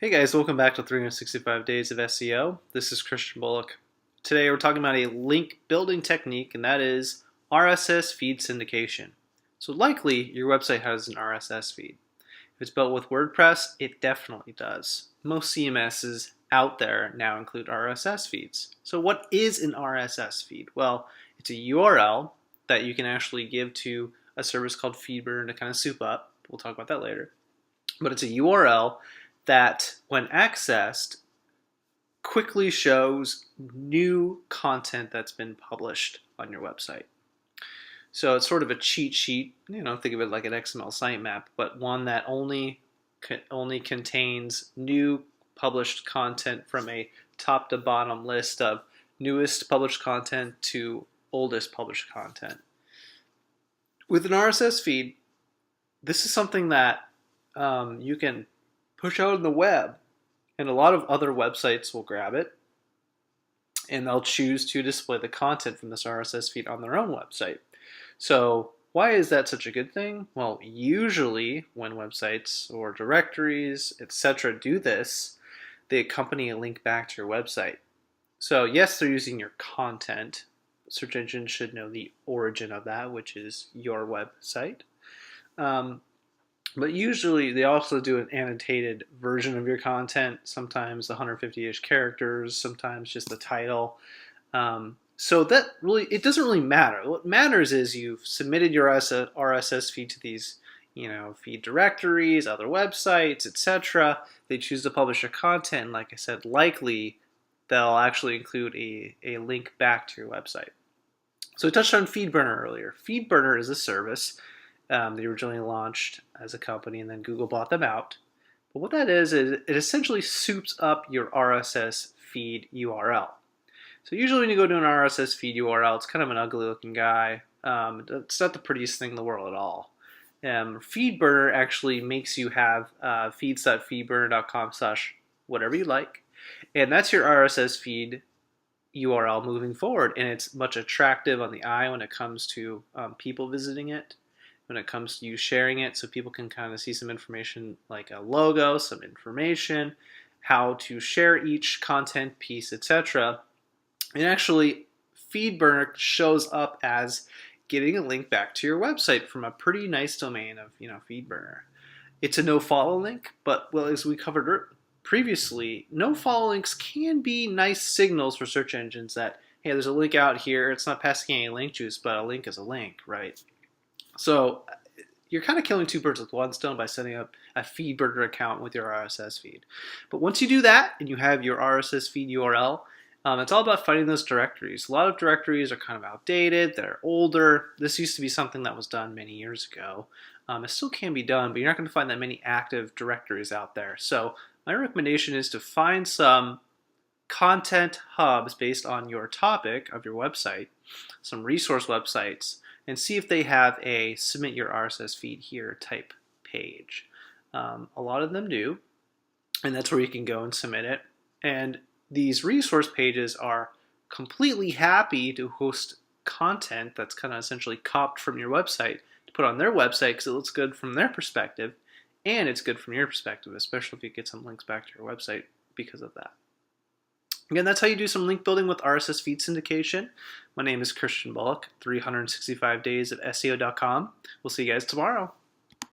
Hey guys, welcome back to 365 Days of SEO. This is Christian Bullock. Today we're talking about a link building technique, and that is RSS feed syndication. So likely your website has an RSS feed. If it's built with WordPress, it definitely does. Most CMSs out there now include RSS feeds. So what is an RSS feed? Well, it's a URL that you can actually give to a service called FeedBurner to kind of soup up. We'll talk about that later. But it's a URL that, when accessed, quickly shows new content that's been published on your website. So it's sort of a cheat sheet, think of it like an XML sitemap, but one that only contains new published content from a top to bottom list of newest published content to oldest published content. With an RSS feed, this is something that you can push out on the web, and a lot of other websites will grab it and they'll choose to display the content from this RSS feed on their own website. So why is that such a good thing? Well, usually when websites or directories, etc. do this, they accompany a link back to your website. So yes, they're using your content. Search engines should know the origin of that, which is your website. But usually they also do an annotated version of your content, sometimes 150-ish characters, sometimes just the title. So that really, it doesn't really matter. What matters is you've submitted your RSS feed to these, feed directories, other websites, etc. They choose to publish your content, and like I said, likely they'll actually include a link back to your website. So we touched on FeedBurner earlier. FeedBurner is a service. They originally launched as a company and then Google bought them out. But what that is it essentially soups up your RSS feed URL. So usually when you go to an RSS feed URL, it's kind of an ugly looking guy. It's not the prettiest thing in the world at all. FeedBurner actually makes you have feeds.feedburner.com/whatever you like. And that's your RSS feed URL moving forward. And it's much attractive on the eye when it comes to people visiting it, when it comes to you sharing it, so people can kind of see some information like a logo, some information, how to share each content piece, etc. And actually, FeedBurner shows up as getting a link back to your website from a pretty nice domain of FeedBurner. It's a no-follow link, but as we covered previously, no-follow links can be nice signals for search engines that, hey, there's a link out here. It's not passing any link juice, but a link is a link, right? So you're kind of killing two birds with one stone by setting up a FeedBurner account with your RSS feed. But once you do that and you have your RSS feed URL, it's all about finding those directories. A lot of directories are kind of outdated, they're older. This used to be something that was done many years ago. It still can be done, but you're not going to find that many active directories out there. So my recommendation is to find some content hubs based on your topic of your website, some resource websites, and see if they have a submit your RSS feed here type page. A lot of them do, and that's where you can go and submit it. And these resource pages are completely happy to host content that's kind of essentially copied from your website to put on their website because it looks good from their perspective, and it's good from your perspective, especially if you get some links back to your website because of that. Again, that's how you do some link building with RSS feed syndication. My name is Christian Bullock, 365 days of SEO.com. We'll see you guys tomorrow.